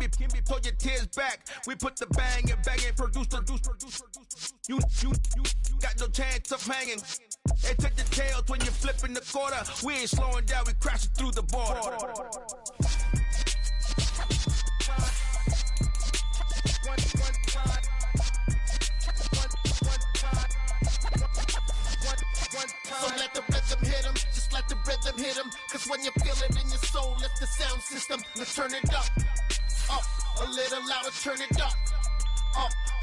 pull your tears back. We put the bang and produce. You got no chance of hanging. They take the tails when you're flipping the quarter. We ain't slowing down, we crashing through the border. So let the rhythm hit him, just let the rhythm hit him. Cause when you feel it in your soul, lift the sound system. Let's turn it up, a little louder, turn it up.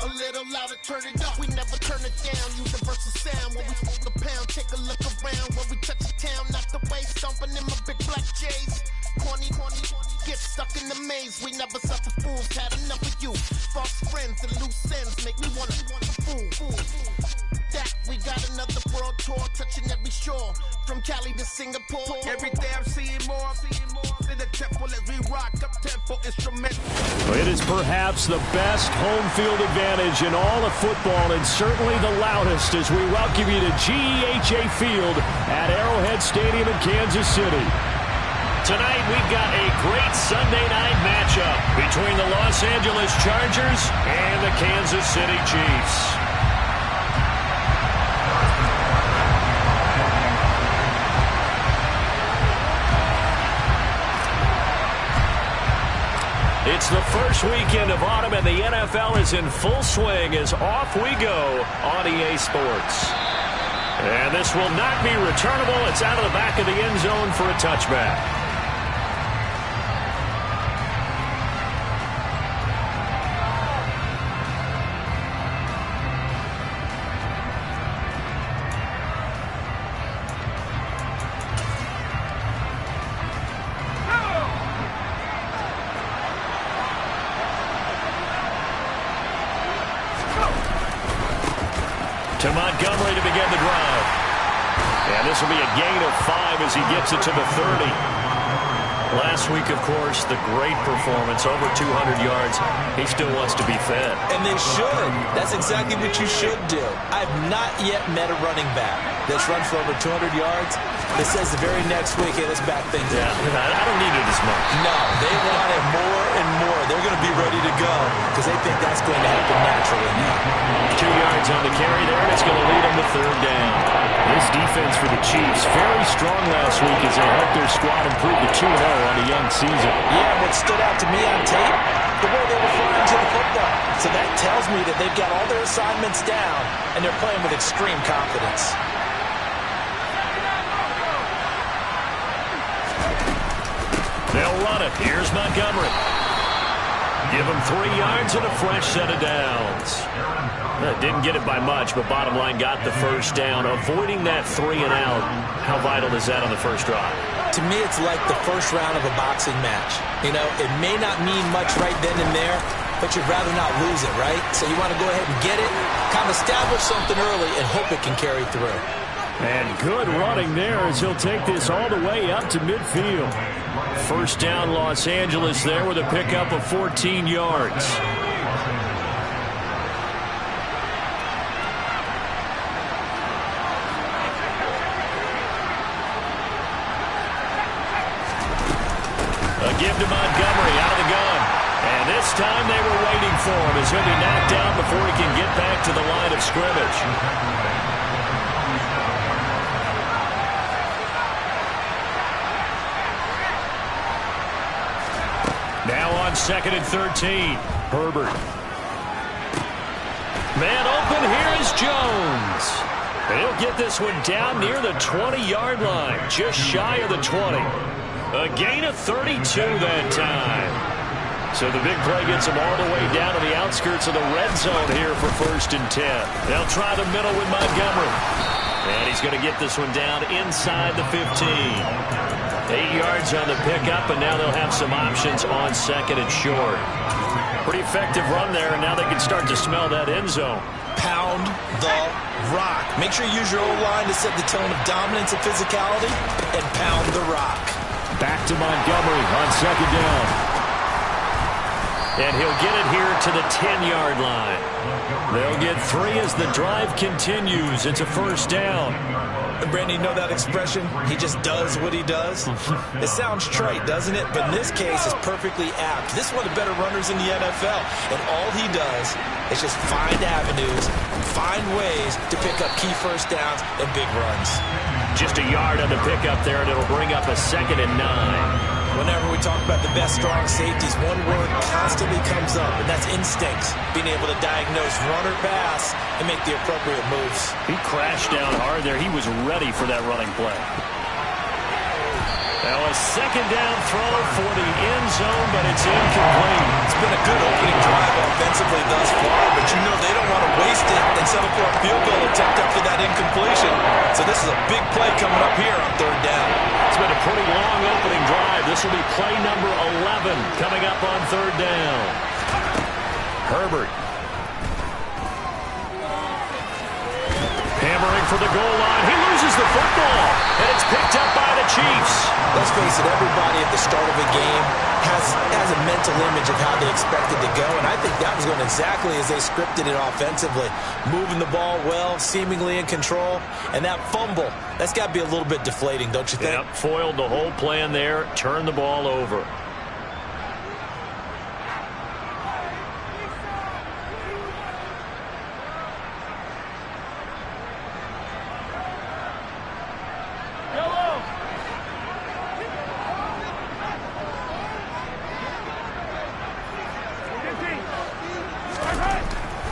A little louder, turn it up. We never turn it down, universal sound. When we smoke a pound, take a look around. When we touch the town, knock the way, stomping in my big black J's. Corny, get stuck in the maze. We never suffer fools, had enough of you. False friends and loose ends make me wanna fool. That we got another world tour, touching every shore, from Cali to Singapore. Every day I'm seeing more in the temple as we rock up tempo instrumental. It is perhaps the best home field advantage in all of football, and certainly the loudest, as we welcome you to GEHA Field at Arrowhead Stadium in Kansas City. Tonight we've got a great Sunday night matchup between the Los Angeles Chargers and the Kansas City Chiefs. It's the first weekend of autumn, and the NFL is in full swing as off we go on EA Sports. And this will not be returnable. It's out of the back of the end zone for a touchback. To Montgomery to begin the drive. And this will be a gain of 5 as he gets it to the 30. Last week, of course, the great performance, over 200 yards. He still wants to be fed. And they should. That's exactly what you should do. I've not yet met a running back that's run for over 200 yards that says the very next week, hey, let's back things up. I don't need it as much. No, they want it more and more. They're going to be ready to go because they think that's going to happen naturally now. 2 yards on the carry there, and it's going to lead them to third down. This defense for the Chiefs, very strong last week as they helped their squad improve to 2-0 on a young season. Yeah, what stood out to me on tape, the way they were flying to the football. So that tells me that they've got all their assignments down, and they're playing with extreme confidence. They'll run it. Here's Montgomery. Give him 3 yards and a fresh set of downs. Didn't get it by much, but bottom line got the first down. Avoiding that 3 and out, how vital is that on the first drive? To me, it's like the first round of a boxing match. You know, it may not mean much right then and there, but you'd rather not lose it, right? So you want to go ahead and get it, kind of establish something early, and hope it can carry through. And good running there as he'll take this all the way up to midfield. First down, Los Angeles there with a pickup of 14 yards. A give to Montgomery out of the gun. And this time they were waiting for him as he'll be knocked down before he can get back to the line of scrimmage. Now on 2nd and 13. Herbert. Man open, here is Jones. He'll get this one down near the 20-yard line, just shy of the 20. A gain of 32 that time. So the big play gets him all the way down to the outskirts of the red zone here for 1st and 10. They'll try the middle with Montgomery. And he's going to get this one down inside the 15. 8 yards on the pickup, and now they'll have some options on 2nd and short. Pretty effective run there, and now they can start to smell that end zone. Pound the rock. Make sure you use your O-line to set the tone of dominance and physicality, and pound the rock. Back to Montgomery on 2nd down. And he'll get it here to the 10-yard line. They'll get 3 as the drive continues. It's a first down. Brandon, you know that expression? He just does what he does? It sounds trite, doesn't it? But in this case, it's perfectly apt. This is one of the better runners in the NFL. And all he does is just find avenues, find ways to pick up key first downs and big runs. Just a yard on the pickup there, and it'll bring up a 2nd and 9. Whenever we talk about the best strong safeties, one word constantly comes up, and that's instincts. Being able to diagnose run or pass and make the appropriate moves. He crashed down hard there. He was ready for that running play. Now a 2nd down throw for the end zone, but it's incomplete. It's been a good opening drive offensively thus far, but you know they don't want to waste it and settle for a field goal attempt after that incompletion. So this is a big play coming up here on 3rd down. It's been a pretty long opening drive. This will be play number 11 coming up on 3rd down. Herbert. Hammering for the goal line. He loses the football, and it's picked up by the Chiefs. Let's face it, everybody at the start of a game has a mental image of how they expect it to go, and I think that was going exactly as they scripted it offensively. Moving the ball well, seemingly in control, and that fumble, that's got to be a little bit deflating, don't you think? Yep, foiled the whole plan there, turned the ball over.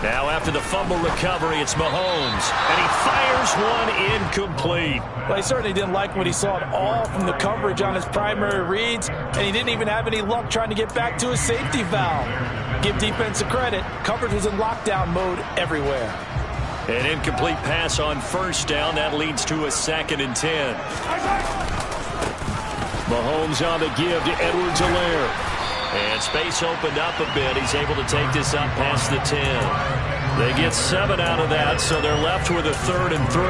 Now after the fumble recovery, it's Mahomes, and he fires one incomplete. Well, he certainly didn't like what he saw at all from the coverage on his primary reads, and he didn't even have any luck trying to get back to his safety valve. Give defense a credit. Coverage was in lockdown mode everywhere. An incomplete pass on 1st down. That leads to a 2nd and 10. Mahomes on the give to Edwards-Helaire. And space opened up a bit. He's able to take this up past the 10. They get 7 out of that, so they're left with a 3rd and 3.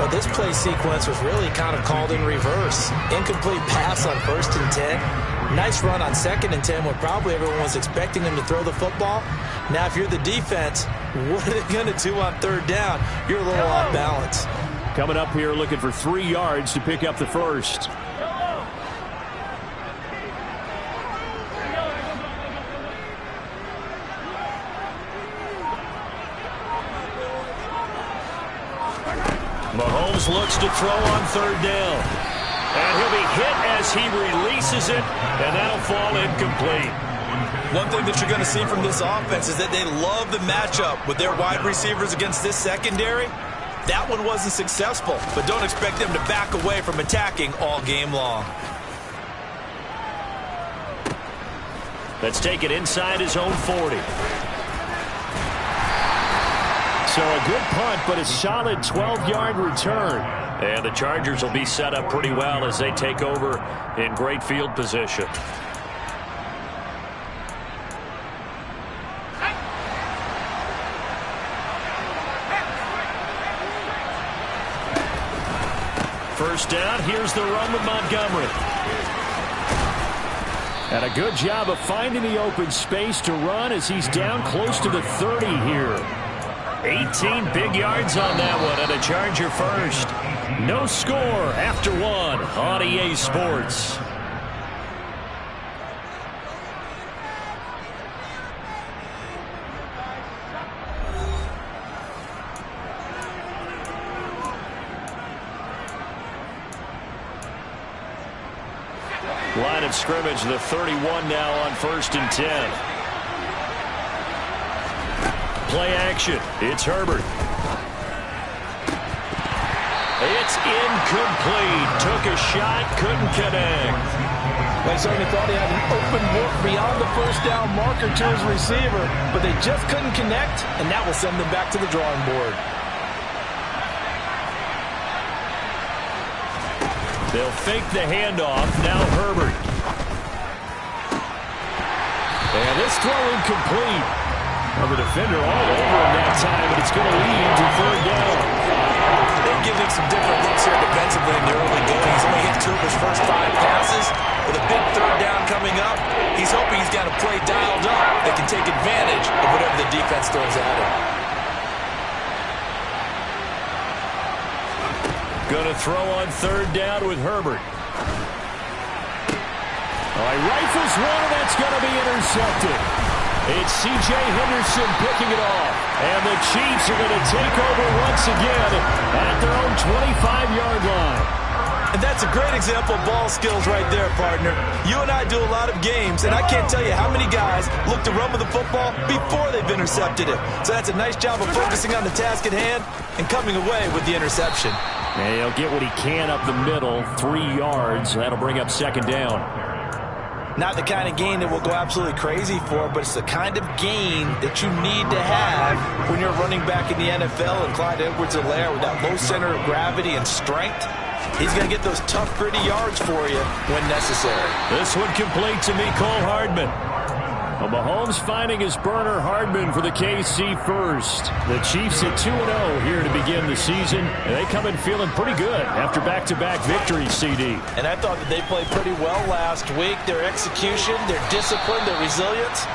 Well, this play sequence was really kind of called in reverse. Incomplete pass on 1st and 10. Nice run on 2nd and 10 when probably everyone was expecting him to throw the football. Now, if you're the defense, what are they going to do on 3rd down? You're a little off balance. Coming up here looking for 3 yards to pick up the 1st. Mahomes looks to throw on 3rd down. And he'll be hit as he releases it, and that'll fall incomplete. One thing that you're going to see from this offense is that they love the matchup with their wide receivers against this secondary. That one wasn't successful, but don't expect them to back away from attacking all game long. Let's take it inside his own 40. So a good punt, but a solid 12-yard return. And the Chargers will be set up pretty well as they take over in great field position. First down, here's the run with Montgomery. And a good job of finding the open space to run as he's down close to the 30 here. 18 big yards on that one, and a Charger first. No score after 1 on EA Sports. Line of scrimmage, the 31 now on 1st and 10. Play action. It's Herbert. It's incomplete. Took a shot, couldn't connect. They certainly thought he had an open look beyond the 1st down marker to his receiver, but they just couldn't connect, and that will send them back to the drawing board. They'll fake the handoff. Now Herbert. And this throw incomplete. Well, the defender all over him that time, but it's going to lead to 3rd down. They've given him some different looks here defensively in the early going. He's only hit 2 of his first 5 passes. With a big 3rd down coming up, he's hoping he's got a play dialed up that can throws at him. Going to throw on third down with Herbert. Rifles one, and that's going to be intercepted. It's C.J. Henderson picking it off. And the Chiefs are going to take over once again at their own 25-yard line. And that's a great example of ball skills right there, partner. You and I do a lot of games, and I can't tell you how many guys look to run with the football before they've intercepted it. So that's a nice job of focusing on the task at hand and coming away with the interception. And he'll get what he can up the middle, 3 yards. That'll bring up second down. Not the kind of gain that we'll go absolutely crazy for, but it's the kind of gain that you need to have when you're running back in the NFL. And Clyde Edwards-Helaire with that low center of gravity and strength, he's going to get those tough, gritty yards for you when necessary. This one complete to Mecole Hardman. Well, Mahomes finding his burner, Hardman for the KC first. The Chiefs at 2-0 here to begin the season. And they come in feeling pretty good after back-to-back victories, CD. And I thought that they played pretty well last week. Their execution, their discipline, their resilience,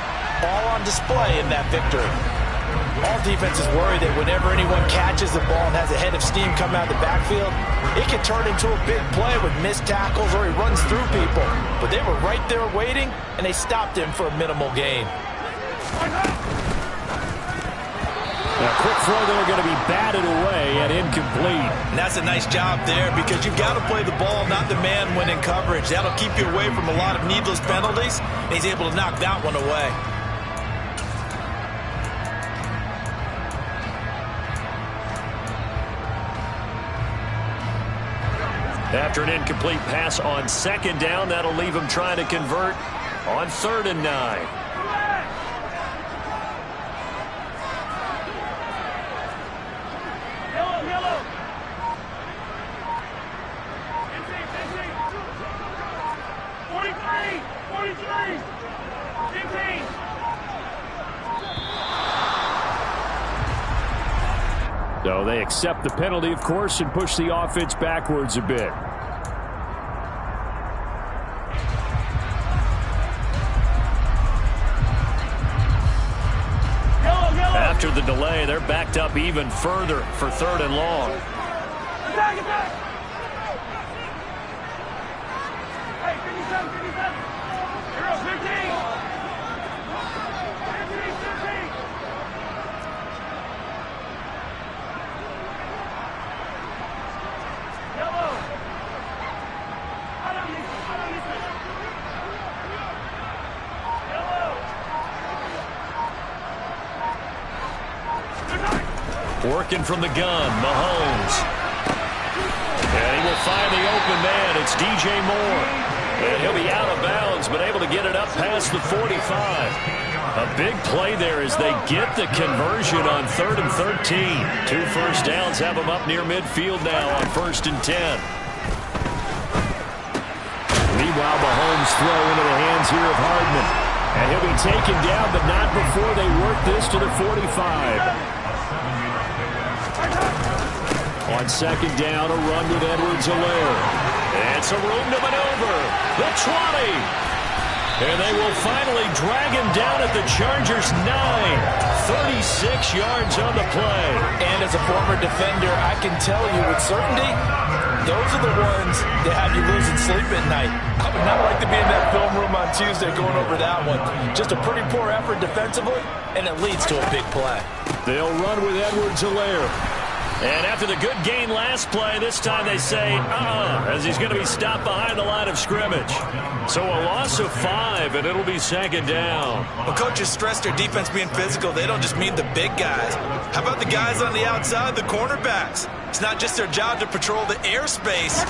all on display in that victory. All defenses worry that whenever anyone catches the ball and has a head of steam come out of the backfield, it can turn into a big play with missed tackles or he runs through people. But they were right there waiting, and they stopped him for a minimal gain. A quick throw that are going to be batted away and incomplete. And that's a nice job there because you've got to play the ball, not the man when in coverage. That'll keep you away from a lot of needless penalties, and he's able to knock that one away. After an incomplete pass on second down, that'll leave him trying to convert on 3rd and 9. So they accept the penalty, of course, and push the offense backwards a bit. After the delay, they're backed up even further for 3rd and long. Working from the gun, Mahomes. And he will find the open man. It's DJ Moore. And he'll be out of bounds, but able to get it up past the 45. A big play there as they get the conversion on 3rd and 13. 2 first downs have them up near midfield now on 1st and 10. Meanwhile, Mahomes throw into the hands here of Hardman. And he'll be taken down, but not before they work this to the 45. On 2nd down, a run with Edwards-Helaire. And some room to maneuver. The 20. And they will finally drag him down at the Chargers' 9. 36 yards on the play. And as a former defender, I can tell you with certainty, those are the ones that have you losing sleep at night. I would not like to be in that film room on Tuesday going over that one. Just a pretty poor effort defensively, and it leads to a big play. They'll run with Edwards-Helaire. And after the good gain last play, this time they say, as he's going to be stopped behind the line of scrimmage. So a loss of 5, and it'll be 2nd down. When coaches stress their defense being physical, they don't just mean the big guys. How about the guys on the outside, the cornerbacks? It's not just their job to patrol the airspace.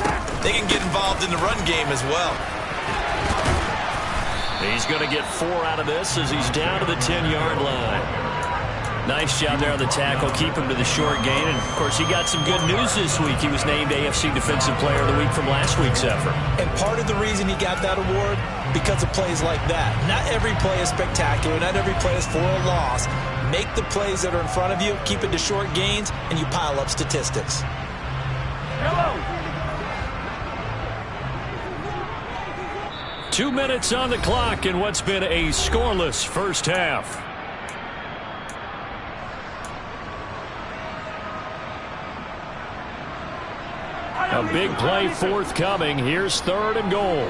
They can get involved in the run game as well. He's going to get 4 out of this as he's down to the 10-yard line. Nice job there on the tackle. Keep him to the short gain. And, of course, he got some good news this week. He was named AFC Defensive Player of the Week from last week's effort. And part of the reason he got that award, because of plays like that. Not every play is spectacular. Not every play is for a loss. Make the plays that are in front of you, keep it to short gains, and you pile up statistics. Hello. 2 minutes on the clock in what's been a scoreless first half. A big play forthcoming. Here's 3rd and goal.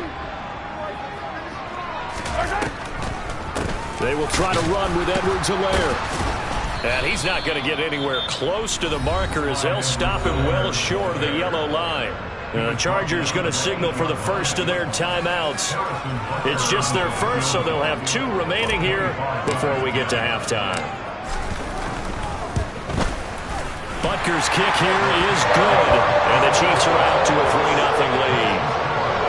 They will try to run with Edwards-Helaire. And he's not going to get anywhere close to the marker as they'll stop him well short of the yellow line. The Chargers going to signal for the first of their timeouts. It's just their first, so they'll have 2 remaining here before we get to halftime. Butker's kick here is good, and the Chiefs are out to a 3-0 lead.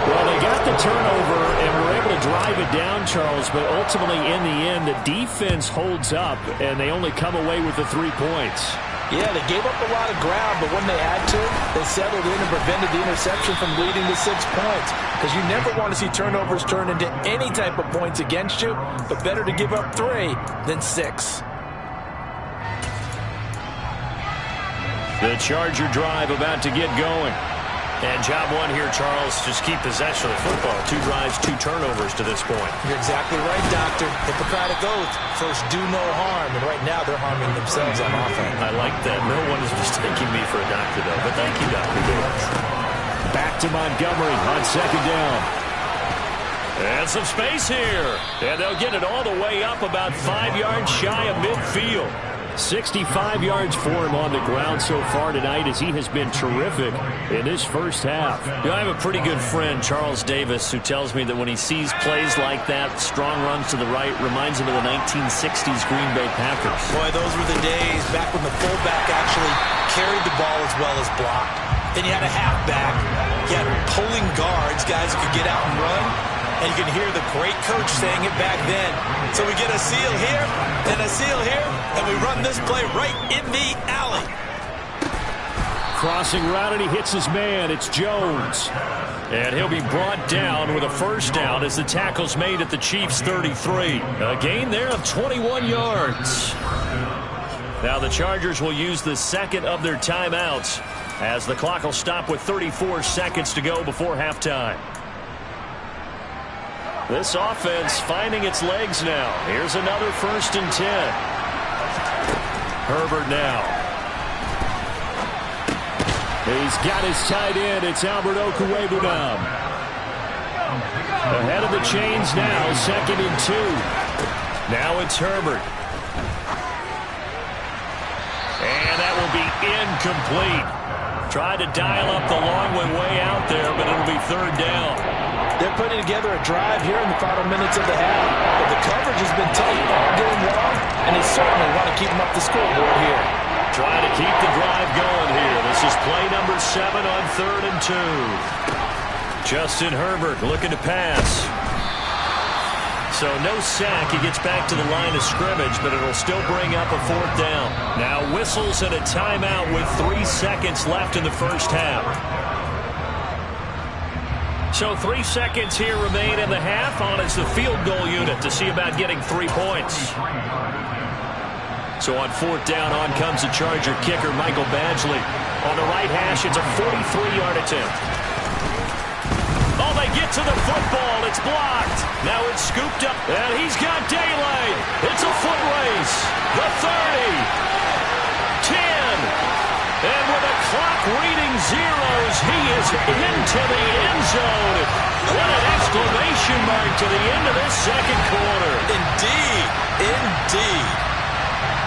Well, they got the turnover and were able to drive it down, Charles, but ultimately in the end, the defense holds up, and they only come away with the 3 points. Yeah, they gave up a lot of ground, but when they had to, they settled in and prevented the interception from leading to 6 points. Because you never want to see turnovers turn into any type of points against you, but better to give up 3 than 6. The Charger drive about to get going. And job one here, Charles, just keep possession of the football. 2 drives, 2 turnovers to this point. You're exactly right, Doctor. Hippocratic oath. First, do no harm. And right now, they're harming themselves on offense. I like that. No one is mistaking me for a doctor, though. But thank you, Dr. Davis. Back to Montgomery on 2nd down. And some space here. And they'll get it all the way up about 5 yards shy of midfield. 65 yards for him on the ground so far tonight as he has been terrific in this first half. You know, I have a pretty good friend, Charles Davis, who tells me that when he sees plays like that, strong runs to the right, reminds him of the 1960s Green Bay Packers. Boy, those were the days back when the fullback actually carried the ball as well as blocked. Then you had a halfback. You had pulling guards, guys who could get out and run. And you can hear the great coach saying it back then. So we get a seal here and a seal here, and we run this play right in the alley. Crossing route, and he hits his man. It's Jones. And he'll be brought down with a first down as the tackle's made at the Chiefs' 33. A gain there of 21 yards. Now the Chargers will use the second of their timeouts as the clock will stop with 34 seconds to go before halftime. This offense finding its legs now. Here's another 1st and 10. Herbert now. He's got his tight end. It's Albert Okwuegbunam. Ahead of the chains now, 2nd and 2. Now it's Herbert. And that will be incomplete. Tried to dial up the long way out there, but it'll be 3rd down. They're putting together a drive here in the final minutes of the half. But the coverage has been tight all game long, and they certainly want to keep them up the scoreboard here. Trying to keep the drive going here. This is play number 7 on 3rd and 2. Justin Herbert looking to pass. So no sack. He gets back to the line of scrimmage, but it'll still bring up a 4th down. Now whistles and a timeout with 3 seconds left in the first half. So 3 seconds here remain in the half on as the field goal unit to see about getting 3 points. So on 4th down, on comes the Charger kicker, Michael Badgley. On the right hash, it's a 43-yard attempt. Oh, they get to the football. It's blocked. Now it's scooped up, and he's got daylight. It's a foot race. The 30. 10. And with the clock reading zeros, he is into the end zone. What an exclamation mark to the end of this 2nd quarter. Indeed. Indeed.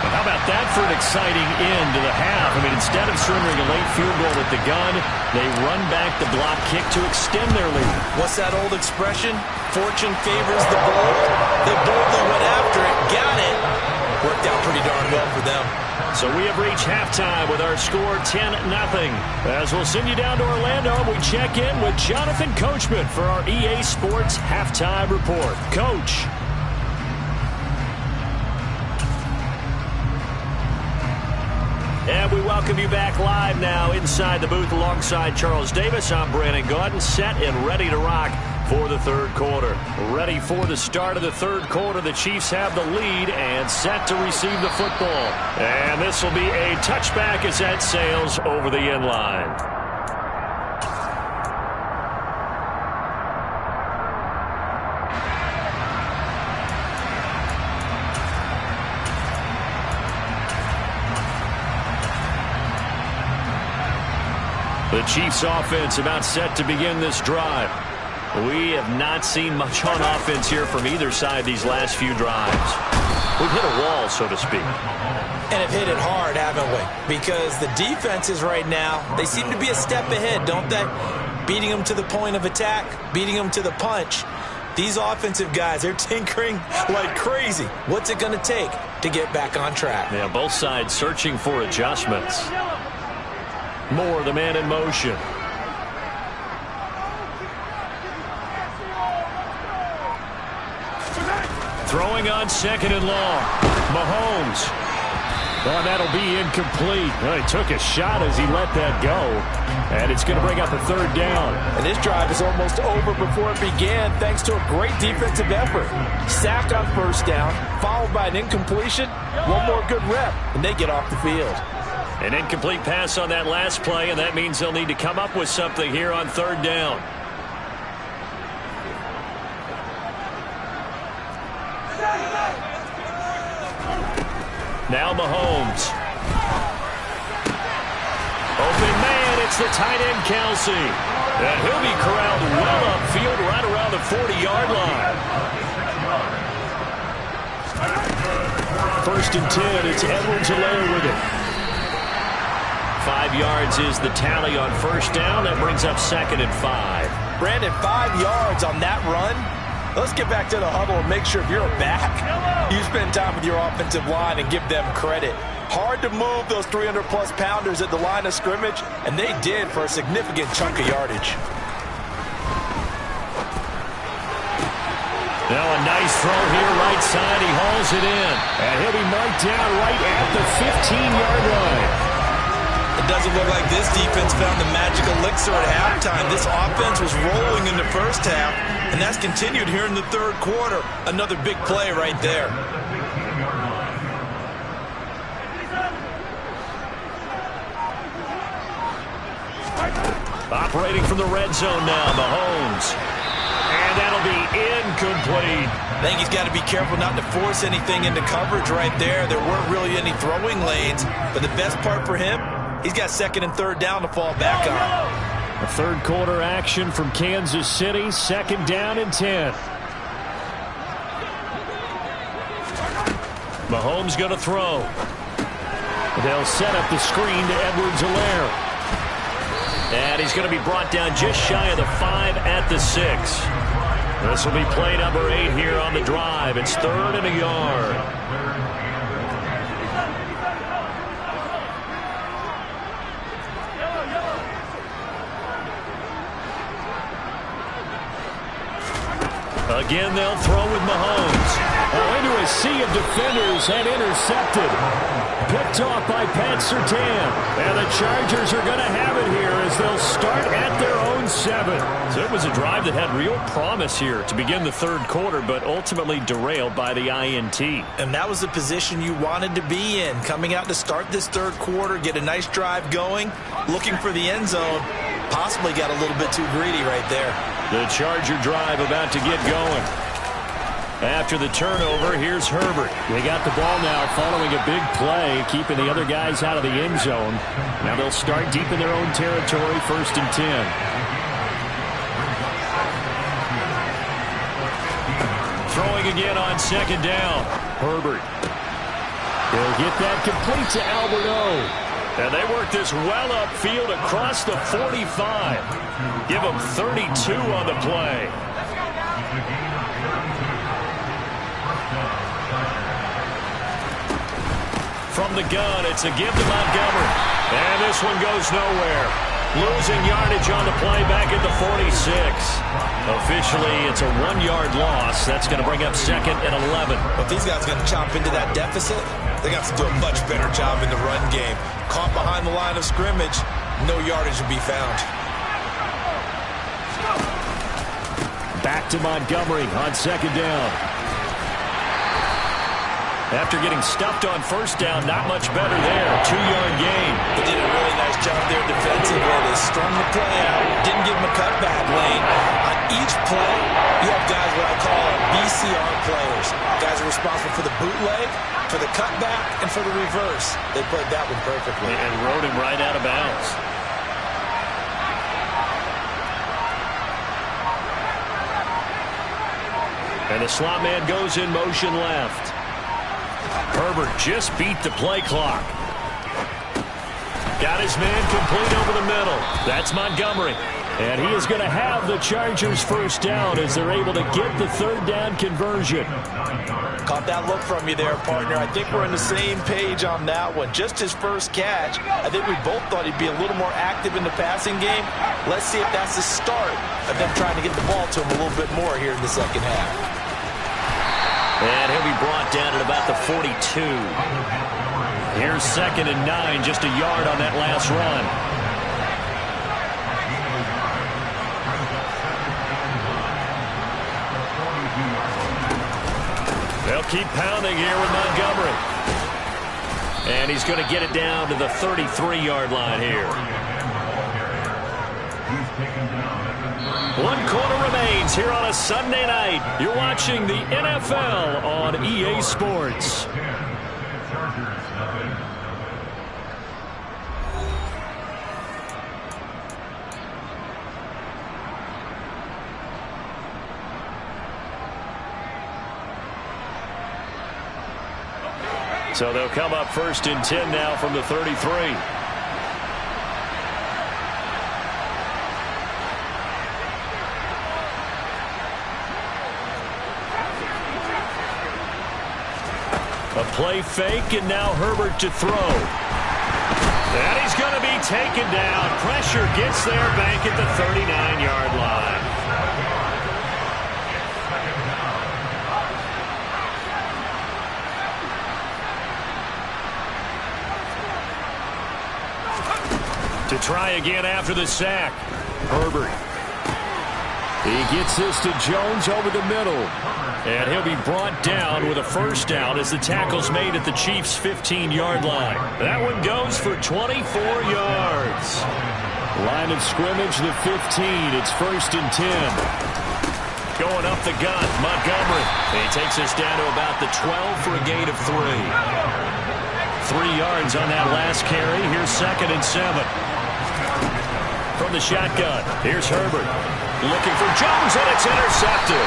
Well, how about that for an exciting end to the half? I mean, instead of surrendering a late field goal with the gun, they run back the block kick to extend their lead. What's that old expression? Fortune favors the bold. They boldly went after it, got it. Worked out pretty darn well for them. So we have reached halftime with our score 10-0. As we'll send you down to Orlando, we check in with Jonathan Coachman for our EA Sports Halftime Report. Coach. And we welcome you back live now inside the booth alongside Charles Davis. I'm Brandon Gaudin, set and ready to rock for the 3rd quarter. Ready for the start of the 3rd quarter. The Chiefs have the lead and set to receive the football. And this will be a touchback as that sails over the end line. The Chiefs offense about set to begin this drive. We have not seen much on offense here from either side these last few drives. We've hit a wall, so to speak. And have hit it hard, haven't we? Because the defenses right now, they seem to be a step ahead, don't they? Beating them to the point of attack, beating them to the punch. These offensive guys, they're tinkering like crazy. What's it going to take to get back on track? Yeah, both sides searching for adjustments. Moore, the man in motion. Throwing on second and long. Mahomes. Oh, that'll be incomplete. Well, he took a shot as he let that go. And it's going to bring up a third down. And this drive is almost over before it began thanks to a great defensive effort. Sack on first down, followed by an incompletion. One more good rep, and they get off the field. An incomplete pass on that last play, and that means they'll need to come up with something here on third down. Now Mahomes. Open man, it's the tight end Kelsey. And he'll be corralled well upfield right around the 40-yard line. First and 10, it's Edwards-Helaire with it. 5 yards is the tally on first down. That brings up second and 5. Brandon, 5 yards on that run. Let's get back to the huddle and make sure if you're a back, you spend time with your offensive line and give them credit. Hard to move those 300-plus pounders at the line of scrimmage, and they did for a significant chunk of yardage. Now a nice throw here right side. He hauls it in. And he'll be marked down right at the 15-yard line. It doesn't look like this defense found the magic elixir at halftime. This offense was rolling in the first half, and that's continued here in the third quarter. Another big play right there. Operating from the red zone now, Mahomes. And that'll be incomplete. I think he's got to be careful not to force anything into coverage right there. There weren't really any throwing lanes, but the best part for him, he's got second and third down to fall back on. A third quarter action from Kansas City. Second down and 10. Mahomes going to throw. They'll set up the screen to Edwards-Helaire. And he's going to be brought down just shy of the 5 at the 6. This will be play number 8 here on the drive. It's third and a yard. Again, they'll throw with Mahomes. Oh, into a sea of defenders and intercepted. Picked off by Pat Surtain. And the Chargers are going to have it here as they'll start at their own 7. So it was a drive that had real promise here to begin the third quarter, but ultimately derailed by the INT. And that was the position you wanted to be in. Coming out to start this third quarter, get a nice drive going, looking for the end zone. Possibly got a little bit too greedy right there. The Charger drive about to get going. After the turnover, here's Herbert. They got the ball now following a big play, keeping the other guys out of the end zone. Now they'll start deep in their own territory, first and 10. Throwing again on second down. Herbert. He'll get that complete to Albert O. And they work this well upfield across the 45. Give them 32 on the play. From the gun, it's a give to Montgomery. And this one goes nowhere. Losing yardage on the play back at the 46. Officially, it's a 1-yard loss. That's going to bring up second and 11. But these guys are going to chop into that deficit. They got to do a much better job in the run game. Caught behind the line of scrimmage, no yardage to be found. Back to Montgomery on second down. After getting stuffed on first down, not much better there. 2-yard gain. They did a really nice job there defensively. They strung the play out, didn't give him a cutback lane. On each play, you have guys what I call BCR players. Guys are responsible for the bootleg, for the cutback, and for the reverse. They played that one perfectly. And rode him right out of bounds. And the slot man goes in motion left. Herbert just beat the play clock. Got his man complete over the middle. That's Montgomery. And he is going to have the Chargers first down as they're able to get the third down conversion. Caught that look from you there, partner. I think we're on the same page on that one. Just his first catch. I think we both thought he'd be a little more active in the passing game. Let's see if that's the start of them trying to get the ball to him a little bit more here in the second half. And he'll be brought down at about the 42. Here's 2nd and 9, just a yard on that last run. They'll keep pounding here with Montgomery. And he's going to get it down to the 33-yard line here. 1 quarter remains here on a Sunday night. You're watching the NFL on EA Sports. So they'll come up 1st and 10 now from the 33. A play fake, and now Herbert to throw. And he's going to be taken down. Pressure gets there back at the 39-yard line. To try again after the sack. Herbert. He gets this to Jones over the middle. And he'll be brought down with a first down as the tackle's made at the Chiefs' 15-yard line. That one goes for 24 yards. Line of scrimmage, the 15. It's 1st and 10. Going up the gut, Montgomery. He takes us down to about the 12 for a gain of 3. 3 yards on that last carry. Here's 2nd and 7. From the shotgun, here's Herbert. Looking for Jones, and it's intercepted.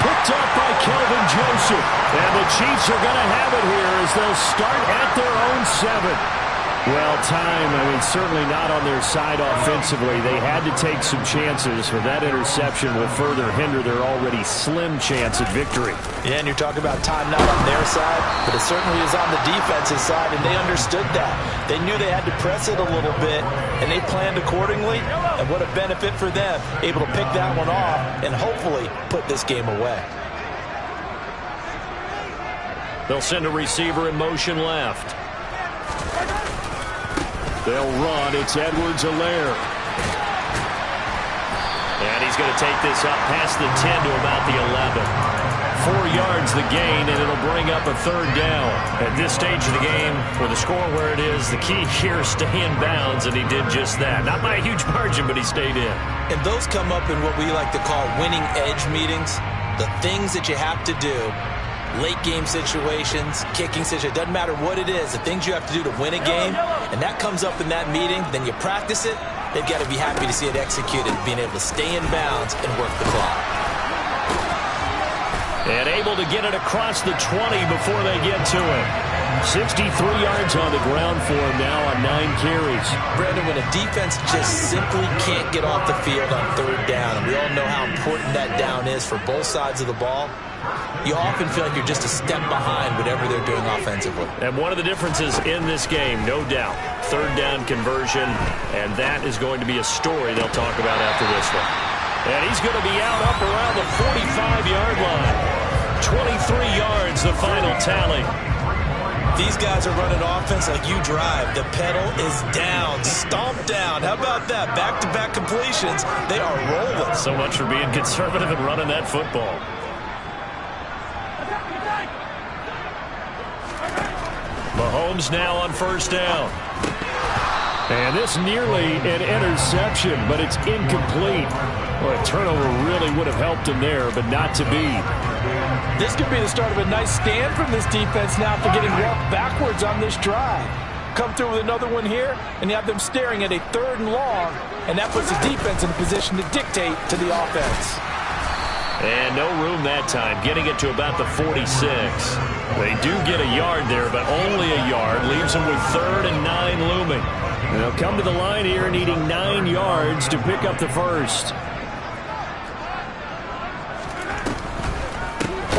Picked up by Kelvin Joseph. And the Chiefs are going to have it here as they'll start at their own 7. Well, time, certainly not on their side offensively. They had to take some chances, but that interception will further hinder their already slim chance at victory. Yeah, and you're talking about time not on their side, but it certainly is on the defensive side, and they understood that. They knew they had to press it a little bit, and they planned accordingly, and what a benefit for them, able to pick that one off and hopefully put this game away. They'll send a receiver in motion left. They'll run. It's Edwards-Helaire. And he's going to take this up past the 10 to about the 11. 4 yards the gain, and it'll bring up a third down. At this stage of the game, with the score where it is, the key here is stay in bounds, and he did just that. Not by a huge margin, but he stayed in. And those come up in what we like to call winning edge meetings. The things that you have to do. Late game situations, kicking situations, doesn't matter what it is, the things you have to do to win a game, and that comes up in that meeting, then you practice it, they've got to be happy to see it executed, being able to stay in bounds and work the clock. And able to get it across the 20 before they get to it. 63 yards on the ground for him now on 9 carries. Brandon, when a defense just simply can't get off the field on third down, and we all know how important that down is for both sides of the ball, you often feel like you're just a step behind whatever they're doing offensively. And one of the differences in this game, no doubt, third down conversion, and that is going to be a story they'll talk about after this one. And he's going to be out up around the 45-yard line. 23 yards, the final tally. These guys are running offense like you drive. The pedal is down, stomped down. How about that? Back-to-back completions. They are rolling. So much for being conservative and running that football. Mahomes now on first down. And this nearly an interception, but it's incomplete. Well, a turnover really would have helped him there, but not to be. This could be the start of a nice stand from this defense now for getting walked backwards on this drive. Come through with another one here, and you have them staring at a 3rd and long, and that puts the defense in a position to dictate to the offense. And no room that time, getting it to about the 46. They do get a yard there, but only a yard. Leaves them with 3rd and 9 looming. They'll come to the line here needing 9 yards to pick up the first.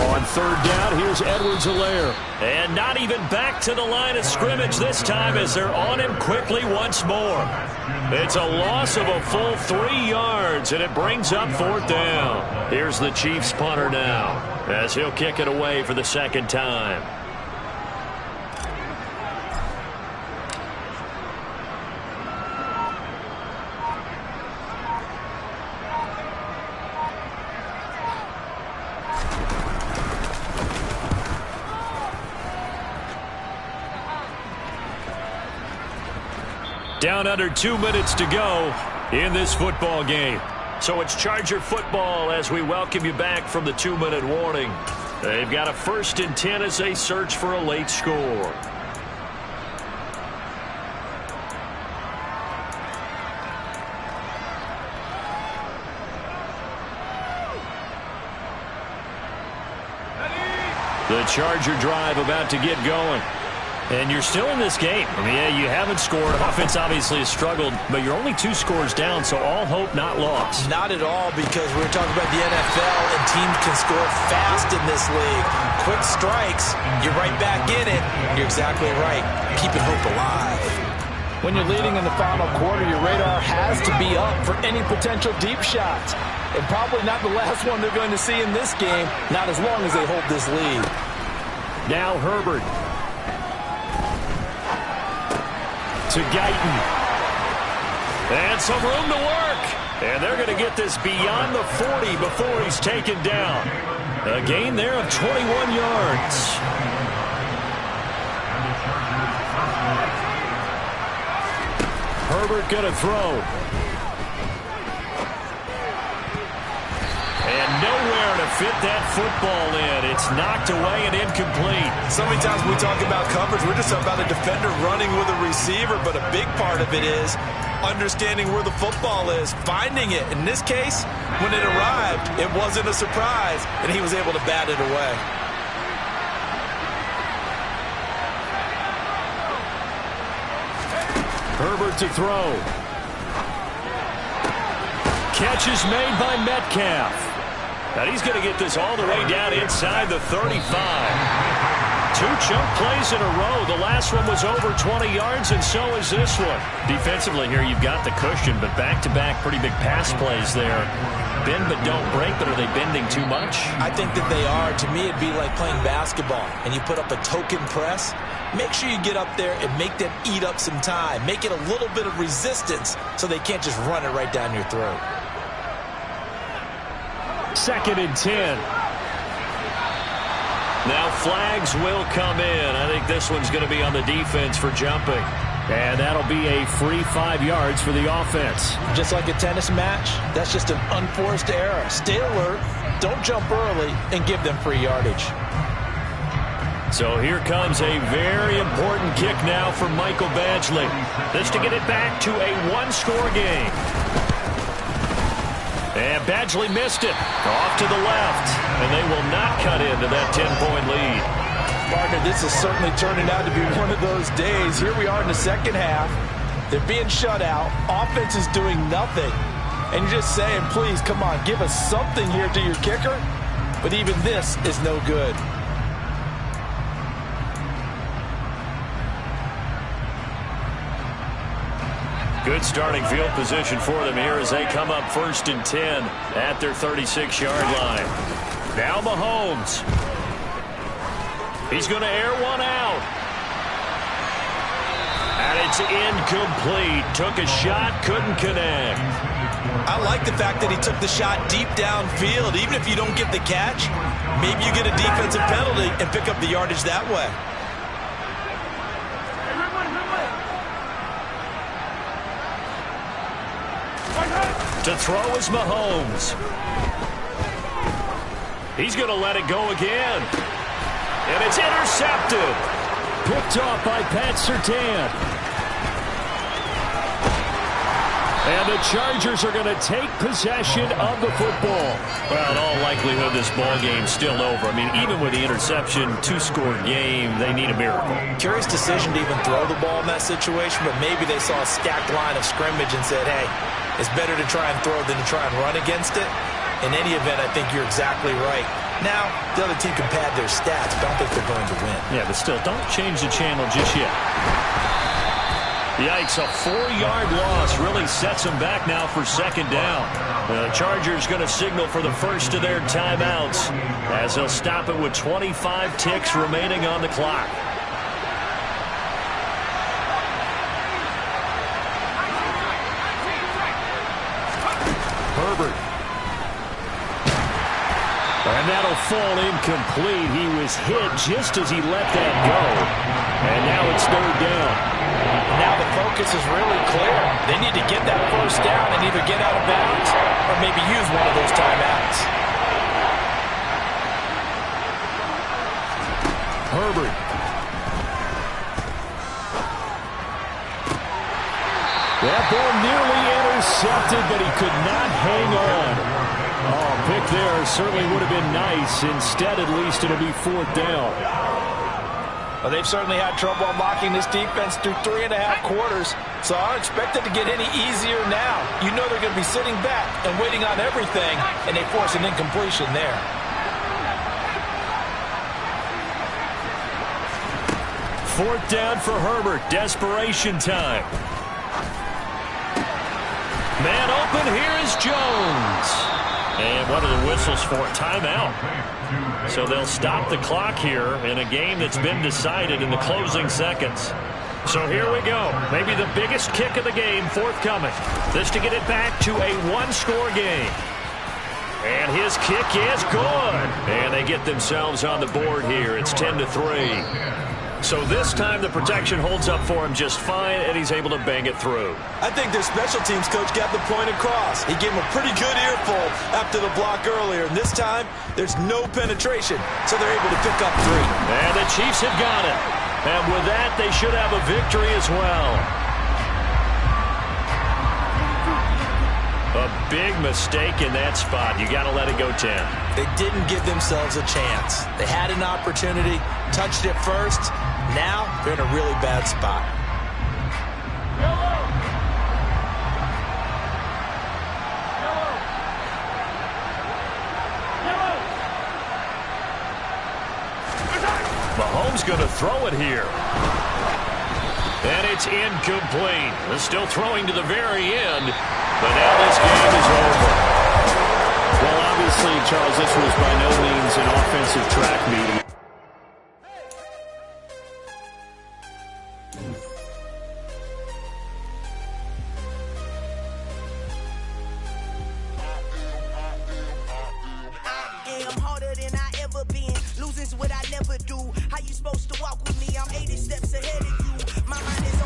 On 3rd down, here's Edwards-Helaire. And not even back to the line of scrimmage this time as they're on him quickly once more. It's a loss of a full 3 yards, and it brings up 4th down. Here's the Chiefs punter now as he'll kick it away for the 2nd time. Down under 2 minutes to go in this football game. So it's Charger football as we welcome you back from the 2-minute warning. They've got a 1st and 10 as they search for a late score. The Charger drive about to get going. And you're still in this game. I mean, yeah, you haven't scored. Offense obviously has struggled, but you're only 2 scores down, so all hope not lost. Not at all, because we're talking about the NFL, and teams can score fast in this league. Quick strikes, you're right back in it. You're exactly right. Keeping hope alive. When you're leading in the final quarter, your radar has to be up for any potential deep shots. And probably not the last one they're going to see in this game, not as long as they hold this lead. Now Herbert. To Guyton. And some room to work. And they're going to get this beyond the 40 before he's taken down. A gain there of 21 yards. Herbert going to throw. And nowhere to fit that football in. It's knocked away and incomplete. So many times when we talk about coverage, we're just about a defender running with a receiver, but a big part of it is understanding where the football is, finding it. In this case, when it arrived, it wasn't a surprise, and he was able to bat it away. Herbert to throw. Catch is made by Metcalf. And he's going to get this all the way down inside the 35. 2 chunk plays in a row. The last one was over 20 yards, and so is this one. Defensively here, you've got the cushion, but back-to-back pretty big pass plays there. Bend but don't break, but are they bending too much? I think that they are. To me, it'd be like playing basketball, and you put up a token press. Make sure you get up there and make them eat up some time. Make it a little bit of resistance so they can't just run it right down your throat. 2nd and 10. Now flags will come in. I think this one's going to be on the defense for jumping. And that'll be a free 5 yards for the offense. Just like a tennis match, that's just an unforced error. Stay alert, don't jump early, and give them free yardage. So here comes a very important kick now for Michael Badgley. This to get it back to a 1-score game. And Badgley missed it. Off to the left. And they will not cut into that 10-point lead. Partner, this is certainly turning out to be one of those days. Here we are in the 2nd half. They're being shut out. Offense is doing nothing. And you're just saying, please, come on, give us something here to your kicker. But even this is no good. Good starting field position for them here as they come up 1st and 10 at their 36-yard line. Now Mahomes. He's going to air one out. And it's incomplete. Took a shot, couldn't connect. I like the fact that he took the shot deep downfield. Even if you don't get the catch, maybe you get a defensive penalty and pick up the yardage that way. To throw is Mahomes. He's going to let it go again. And it's intercepted. Picked off by Pat Surtain. And the Chargers are going to take possession of the football. Well, in all likelihood, this ball game's still over. I mean, even with the interception, 2-score game, they need a miracle. Curious decision to even throw the ball in that situation, but maybe they saw a stacked line of scrimmage and said, hey, it's better to try and throw than to try and run against it. In any event, I think you're exactly right. Now, the other team can pad their stats, but I don't think they're going to win. Yeah, but still, don't change the channel just yet. Yikes, a 4-yard loss really sets them back now for second down. The Chargers going to signal for the first of their timeouts as they'll stop it with 25 ticks remaining on the clock. Herbert. And that'll fall incomplete. He was hit just as he let that go. And now it's third down. Now the focus is really clear. They need to get that first down and either get out of bounds or maybe use one of those timeouts. Herbert. That ball nearly intercepted, but he could not hang on. Oh, pick there certainly would have been nice. Instead, at least, it'll be fourth down. Well, they've certainly had trouble unlocking this defense through 3.5 quarters, so I don't expect it to get any easier now. You know they're going to be sitting back and waiting on everything, and they force an incompletion there. Fourth down for Herbert. Desperation time. Man open, here is Jones. And what are the whistles for? Timeout. So they'll stop the clock here in a game that's been decided in the closing seconds. So here we go. Maybe the biggest kick of the game forthcoming. This to get it back to a one-score game. And his kick is good. And they get themselves on the board here. It's 10-3. So this time the protection holds up for him just fine, and he's able to bang it through. I think their special teams coach got the point across. He gave him a pretty good earful after the block earlier, and this time there's no penetration, so they're able to pick up 3. And the Chiefs have got it. And with that, they should have a victory as well. A big mistake in that spot. You got to let it go 10. They didn't give themselves a chance. They had an opportunity, touched it first. Now they're in a really bad spot. Mahomes going to throw it here. And it's incomplete. They're still throwing to the very end. But now this game is over. Well, obviously, Charles, this was by no means an offensive track meet. I'm harder than I ever been. Losing's what I never do. How you supposed to walk with me? I'm 80 steps ahead.